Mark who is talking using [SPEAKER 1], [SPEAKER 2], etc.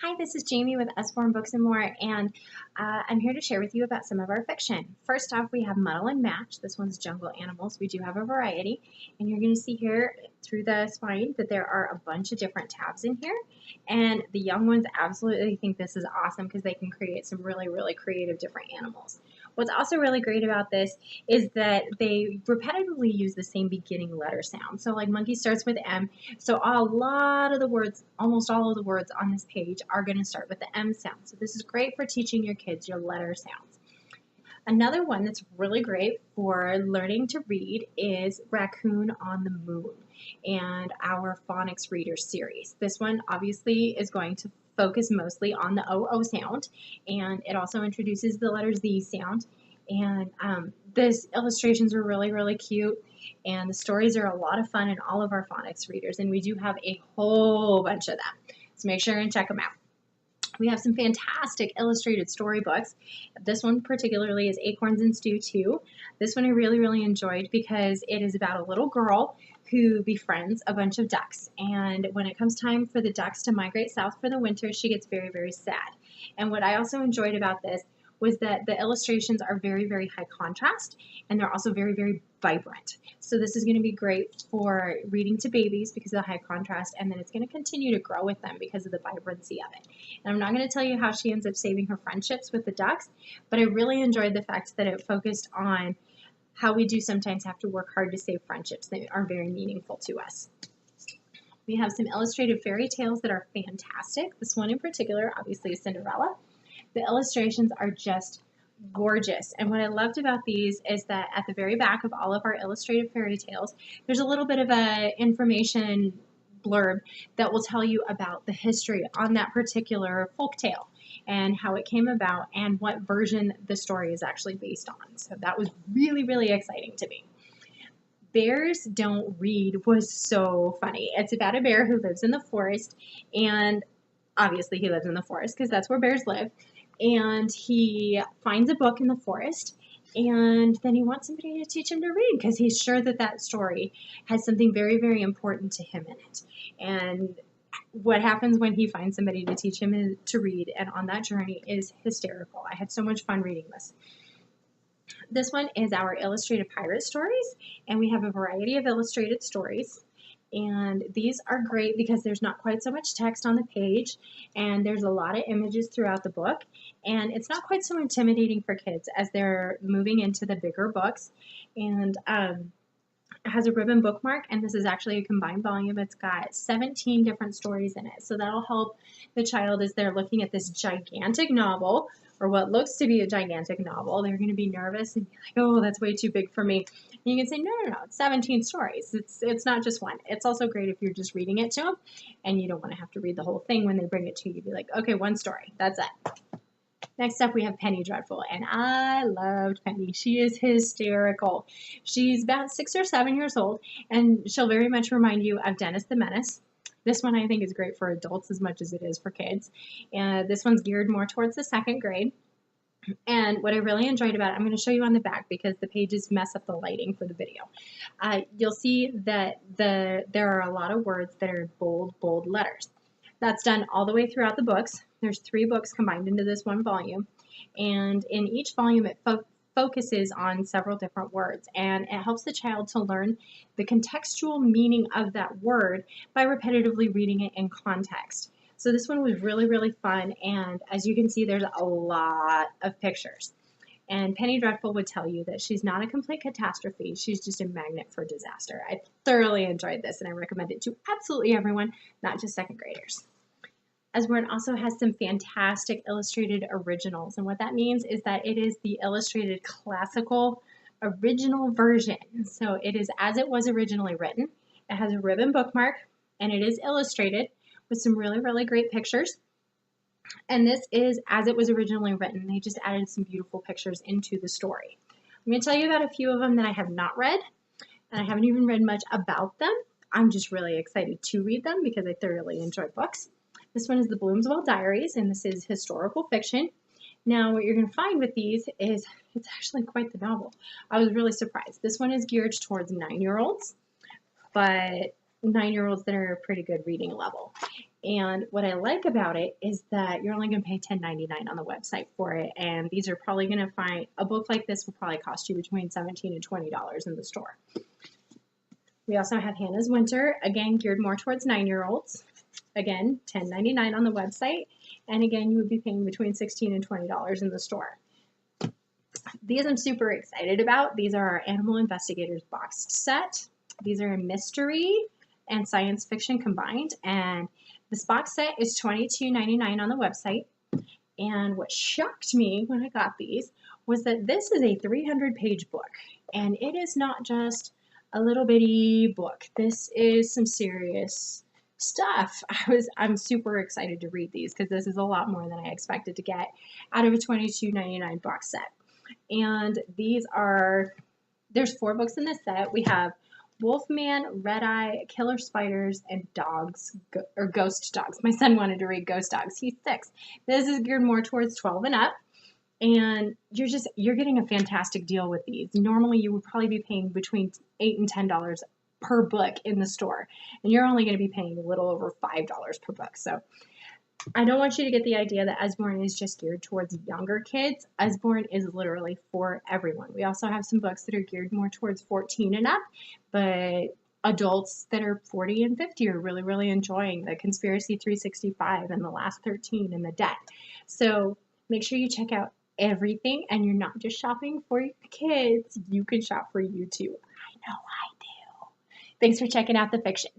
[SPEAKER 1] Hi, this is Jamie with Usborne Books and More, and I'm here to share with you about some of our fiction. First off, we have Muddle and Match. This one's jungle animals. We do have a variety, and you're going to see here through the spine that there are a bunch of different tabs in here, and the young ones absolutely think this is awesome because they can create some really, really creative different animals. What's also really great about this is that they repetitively use the same beginning letter sound. So like monkey starts with M, so a lot of the words, almost all of the words on this page are going to start with the M sound. So this is great for teaching your kids your letter sounds. Another one that's really great for learning to read is Raccoon on the Moon and our phonics reader series. This one obviously is going to focus mostly on the OO sound, and it also introduces the letter Z sound. And these illustrations are really, really cute, and the stories are a lot of fun in all of our phonics readers, and we do have a whole bunch of them. So make sure and check them out. We have some fantastic illustrated storybooks. This one particularly is Acorns and Stew 2. This one I really, really enjoyed because it is about a little girl who befriends a bunch of ducks. And when it comes time for the ducks to migrate south for the winter, she gets very, very sad. And what I also enjoyed about this was that the illustrations are very, very high contrast, and they're also very, very vibrant. So this is going to be great for reading to babies because of the high contrast, and then it's going to continue to grow with them because of the vibrancy of it. And I'm not going to tell you how she ends up saving her friendships with the ducks, but I really enjoyed the fact that it focused on how we do sometimes have to work hard to save friendships that are very meaningful to us. We have some illustrated fairy tales that are fantastic. This one in particular, obviously, is Cinderella. The illustrations are just gorgeous. And what I loved about these is that at the very back of all of our illustrated fairy tales, there's a little bit of a information blurb that will tell you about the history on that particular folk tale and how it came about and what version the story is actually based on. So that was really, really exciting to me. Bears Don't Read was so funny. It's about a bear who lives in the forest, and obviously he lives in the forest because that's where bears live. And he finds a book in the forest, and then he wants somebody to teach him to read because he's sure that that story has something very, very important to him in it. And what happens when he finds somebody to teach him to read and on that journey is hysterical. I had so much fun reading this. This one is our illustrated pirate stories, and we have a variety of illustrated stories. And these are great because there's not quite so much text on the page, and there's a lot of images throughout the book, and it's not quite so intimidating for kids as they're moving into the bigger books. And it has a ribbon bookmark, and this is actually a combined volume. It's got 17 different stories in it, so that'll help the child as they're looking at this gigantic novel, or what looks to be a gigantic novel. They're going to be nervous and be like, oh, that's way too big for me. And you can say, no, no, no, it's 17 stories. It's not just one. It's also great if you're just reading it to them and you don't want to have to read the whole thing when they bring it to you. You'd be like, okay, one story. That's it. Next up, we have Penny Dreadful, and I loved Penny. She is hysterical. She's about 6 or 7 years old, and she'll very much remind you of Dennis the Menace. This one I think is great for adults as much as it is for kids. And this one's geared more towards the second grade. And what I really enjoyed about it, I'm going to show you on the back because the pages mess up the lighting for the video. You'll see that there are a lot of words that are bold, bold letters. That's done all the way throughout the books. There's 3 books combined into this one volume. And in each volume, it focuses on several different words, and it helps the child to learn the contextual meaning of that word by repetitively reading it in context. So this one was really, really fun, and as you can see, there's a lot of pictures. And Penny Dreadful would tell you that she's not a complete catastrophe, she's just a magnet for disaster. I thoroughly enjoyed this, and I recommend it to absolutely everyone, not just second graders. Usborne also has some fantastic illustrated originals, and what that means is that it is the illustrated classical original version. So it is as it was originally written. It has a ribbon bookmark, and it is illustrated with some really, really great pictures. And this is as it was originally written. They just added some beautiful pictures into the story. I'm going to tell you about a few of them that I have not read, and I haven't even read much about them. I'm just really excited to read them because I thoroughly enjoy books. This one is the Bloomswell Diaries, and this is historical fiction. Now, what you're going to find with these is it's actually quite the novel. I was really surprised. This one is geared towards 9-year-olds, but 9-year-olds that are a pretty good reading level. And what I like about it is that you're only going to pay $10.99 on the website for it. And these are probably going to find a book like this will probably cost you between $17 and $20 in the store. We also have Hannah's Winter, again, geared more towards 9-year-olds. Again, $10.99 on the website. And again, you would be paying between $16 and $20 in the store. These I'm super excited about. These are our Animal Investigators boxed set. These are a mystery and science fiction combined. And this box set is $22.99 on the website. And what shocked me when I got these was that this is a 300-page book. And it is not just a little bitty book. This is some serious stuff. I'm super excited to read these because this is a lot more than I expected to get out of a $22.99 box set. And there's 4 books in this set. We have Wolfman, Red Eye, Killer Spiders, and Dogs, or Ghost Dogs. My son wanted to read Ghost Dogs. He's 6. This is geared more towards 12 and up. And you're getting a fantastic deal with these. Normally you would probably be paying between $8 and $10 per book in the store. And you're only going to be paying a little over $5 per book. So I don't want you to get the idea that Usborne is just geared towards younger kids. Usborne is literally for everyone. We also have some books that are geared more towards 14 and up, but adults that are 40 and 50 are really, really enjoying the Conspiracy 365 and the Last 13 and the Debt. So make sure you check out everything, and you're not just shopping for your kids. You can shop for you too. I know I do. Thanks for checking out the fiction.